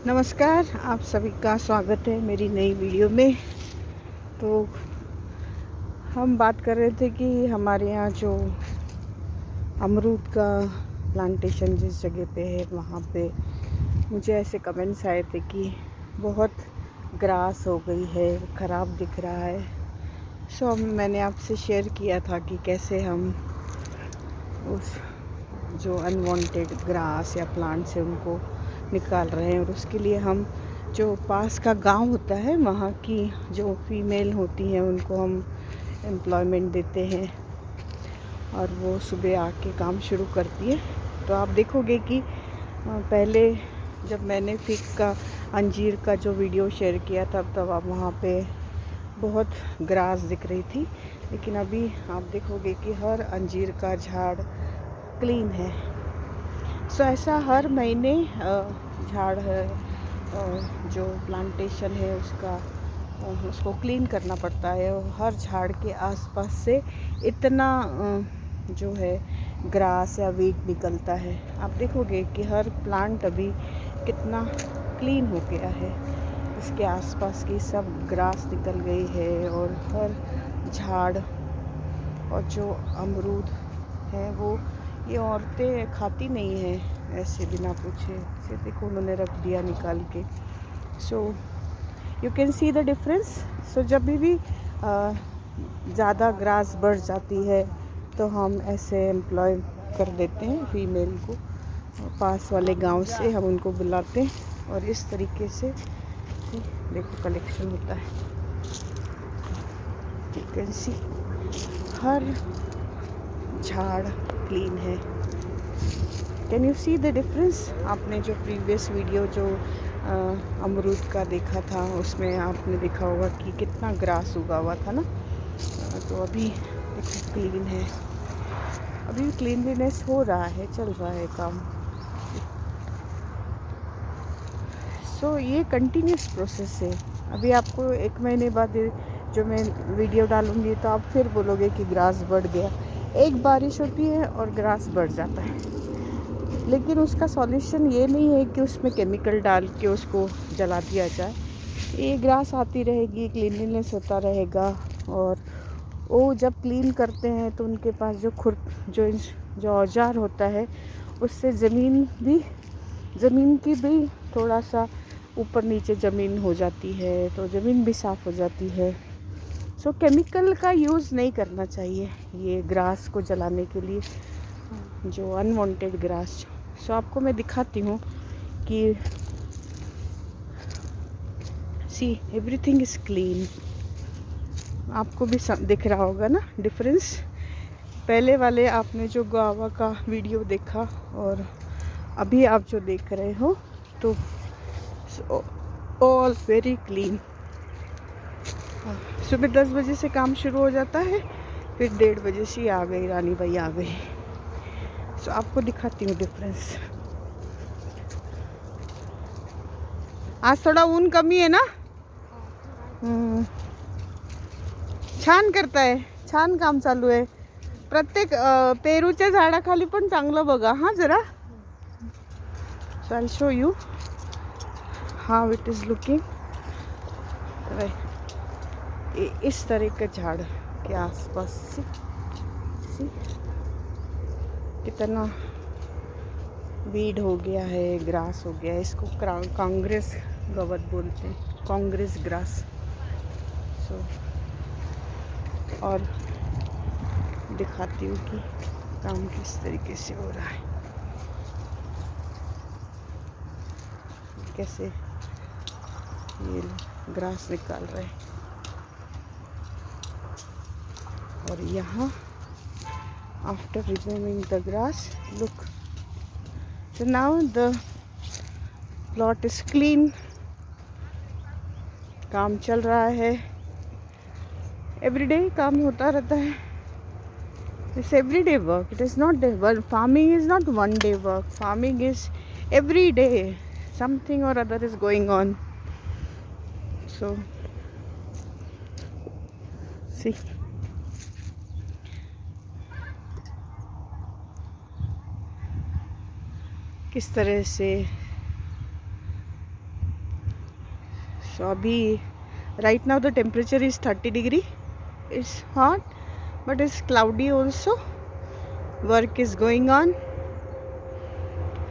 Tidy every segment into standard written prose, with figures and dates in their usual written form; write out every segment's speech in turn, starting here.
नमस्कार, आप सभी का स्वागत है मेरी नई वीडियो में। तो हम बात कर रहे थे कि हमारे यहाँ जो अमरूद का प्लांटेशन जिस जगह पे है वहाँ पे मुझे ऐसे कमेंट्स आए थे कि बहुत ग्रास हो गई है, ख़राब दिख रहा है। सो मैंने आपसे शेयर किया था कि कैसे हम उस जो अनवांटेड ग्रास या प्लांट्स है उनको निकाल रहे हैं, और उसके लिए हम जो पास का गांव होता है वहाँ की जो फीमेल होती हैं उनको हम एम्प्लॉयमेंट देते हैं और वो सुबह आके काम शुरू करती है। तो आप देखोगे कि पहले जब मैंने फिग का अंजीर का जो वीडियो शेयर किया था तब आप वहाँ पे बहुत ग्रास दिख रही थी, लेकिन अभी आप देखोगे कि हर अंजीर का झाड़ क्लीन है। सो ऐसा हर महीने झाड़ है जो प्लांटेशन है उसको क्लीन करना पड़ता है, और हर झाड़ के आसपास से इतना जो है ग्रास या वीड निकलता है। आप देखोगे कि हर प्लांट अभी कितना क्लीन हो गया है, इसके आसपास की सब ग्रास निकल गई है, और हर झाड़ और जो अमरूद है वो ये औरतें खाती नहीं हैं ऐसे बिना पूछे से। देखो उन्होंने रख दिया निकाल के। So you can see the difference. So जब भी ज़्यादा ग्रास बढ़ जाती है तो हम ऐसे एम्प्लॉय कर देते हैं फीमेल को, पास वाले गांव से हम उनको बुलाते हैं और इस तरीके से देखो कलेक्शन होता है। यू कैन सी हर झाड़ क्लीन है। Can you see the difference. आपने जो प्रीवियस वीडियो जो अमरूद का देखा था उसमें आपने देखा होगा कि कितना ग्रास उगा हुआ था ना। तो अभी देखो क्लीन है, अभी क्लीनलीनेस हो रहा है, चल रहा है काम। सो ये कंटिन्यूस प्रोसेस है। अभी आपको 1 महीने बाद जो मैं वीडियो डालूँगी तो आप फिर बोलोगे कि ग्रास बढ़ गया। एक बारिश होती है और ग्रास बढ़ जाता है, लेकिन उसका सॉल्यूशन ये नहीं है कि उसमें केमिकल डाल के उसको जला दिया जाए। ये ग्रास आती रहेगी, क्लीनलीनेस होता रहेगा, और वो जब क्लीन करते हैं तो उनके पास जो औजार होता है उससे ज़मीन की भी थोड़ा सा ऊपर नीचे ज़मीन हो जाती है, तो ज़मीन भी साफ़ हो जाती है। सो केमिकल का यूज़ नहीं करना चाहिए ये ग्रास को जलाने के लिए, जो अनवांटेड ग्रास। सो आपको मैं दिखाती हूँ कि सी एवरीथिंग इज़ क्लीन। आपको भी दिख रहा होगा ना डिफरेंस। पहले वाले आपने जो गुआवा का वीडियो देखा और अभी आप जो देख रहे हो तो ऑल वेरी क्लीन। सुबह 10 बजे से काम शुरू हो जाता है, फिर 1:30 बजे से आ गई, रानी भाई आ गई। सो आपको दिखाती हूँ डिफरेंस। आज थोडा ऊन कमी आहे ना। छान करताय, छान काम चालू आहे। प्रत्येक पेरूच्या झाडाखाली पण चांगलं बघा हां जरा। So I show you how it is looking. इस तरह के झाड़ के आसपास सी कितना वीड हो गया है, ग्रास हो गया है। इसको कांग्रेस गवत बोलते हैं, कांग्रेस ग्रास। सो और दिखाती हूँ कि काम किस तरीके से हो रहा है, कैसे ये ग्रास निकाल रहे हैं। और यहाँ after removing the grass look, so now the plot is clean। काम चल रहा है, एवरीडे काम होता रहता है। It's everyday work, it is not day work. Farming is not one day work, farming is every day something or other is going on। So see किस तरह से सो अभी right now the temperature is 30 degree. It's hot but it's cloudy also. Work is going on.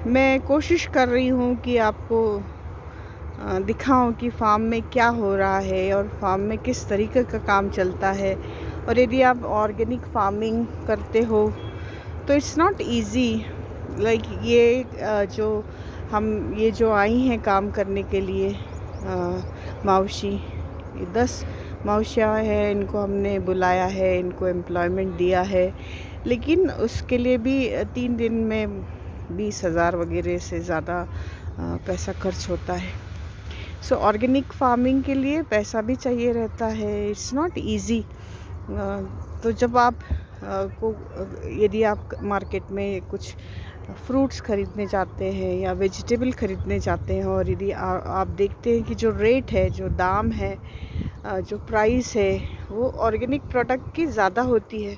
मैं कोशिश कर रही हूँ कि आपको दिखाऊं कि फार्म में क्या हो रहा है और फार्म में किस तरीके का काम चलता है. और यदि आप ऑर्गेनिक फार्मिंग करते हो तो इट्स नॉट इजी. लाइक ये जो आई हैं काम करने के लिए मौसी, 10 मौसियाँ हैं, इनको हमने बुलाया है, इनको एम्प्लॉयमेंट दिया है, लेकिन उसके लिए भी 3 दिन में 20,000 वगैरह से ज़्यादा पैसा खर्च होता है. सो ऑर्गेनिक फार्मिंग के लिए पैसा भी चाहिए रहता है. It's not easy. तो जब यदि आप मार्केट में कुछ फ्रूट्स ख़रीदने जाते हैं या वेजिटेबल ख़रीदने जाते हैं और यदि आप देखते हैं कि जो रेट है, जो दाम है, जो प्राइस है, वो ऑर्गेनिक प्रोडक्ट की ज़्यादा होती है.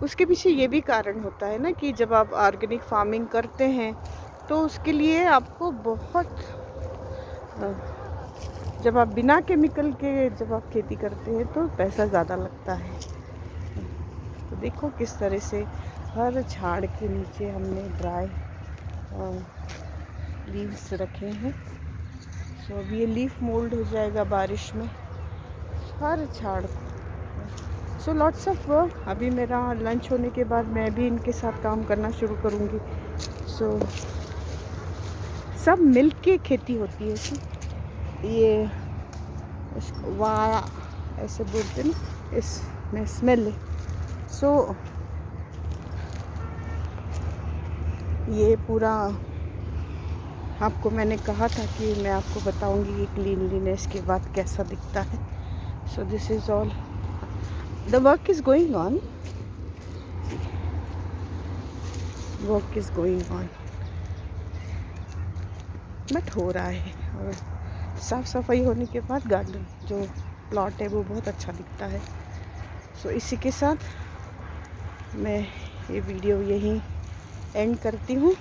उसके पीछे ये भी कारण होता है ना कि जब आप ऑर्गेनिक फार्मिंग करते हैं तो उसके लिए आपको बहुत, जब आप बिना केमिकल के जब आप खेती करते हैं तो पैसा ज़्यादा लगता है. तो देखो किस तरह से हर झाड़ के नीचे हमने ड्राई लीव्स रखे हैं. सो अब ये लीफ मोल्ड हो जाएगा बारिश में हर झाड़. So lots of work. अभी मेरा लंच होने के बाद मैं भी इनके साथ काम करना शुरू करूँगी. सो सब मिल के खेती होती है. ये इसको वारा ऐसे बोलते हैं, इसमें स्मेल है. सो ये पूरा आपको मैंने कहा था कि मैं आपको बताऊंगी कि क्लीनलीनेस के बाद कैसा दिखता है. So this is all. The work is going on. Work is going on. But हो रहा है. और साफ़ सफाई होने के बाद गार्डन जो प्लॉट है वो बहुत अच्छा दिखता है. सो इसी के साथ मैं ये वीडियो यहीं एंड करती हूँ.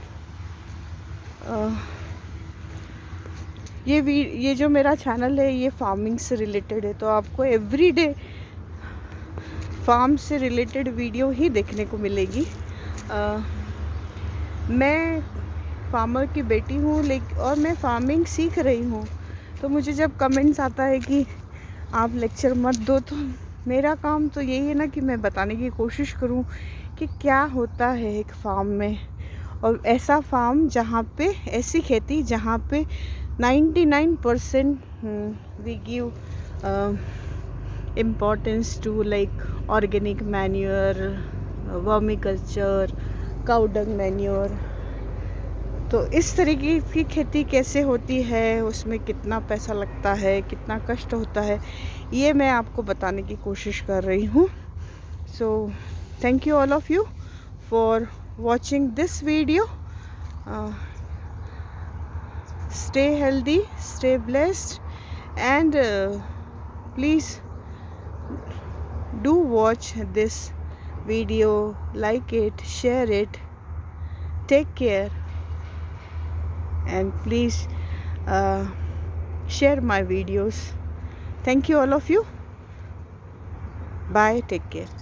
ये जो मेरा चैनल है ये फार्मिंग से रिलेटेड है, तो आपको एवरीडे फार्म से रिलेटेड वीडियो ही देखने को मिलेगी. मैं फार्मर की बेटी हूँ और मैं फार्मिंग सीख रही हूँ. तो मुझे जब कमेंट्स आता है कि आप लेक्चर मत दो, तो मेरा काम तो यही है ना कि मैं बताने की कोशिश करूँ कि क्या होता है एक फार्म में. और ऐसा फार्म जहाँ पे, ऐसी खेती जहाँ पे 99% we give importance to like organic manure, vermiculture, cow dung manure. तो इस तरीके की खेती कैसे होती है, उसमें कितना पैसा लगता है, कितना कष्ट होता है, ये मैं आपको बताने की कोशिश कर रही हूँ. So thank you all of you for watching this video. Stay healthy, stay blessed, and please do watch this video, like it, share it, take care, and please share my videos. Thank you all of you. Bye, take care.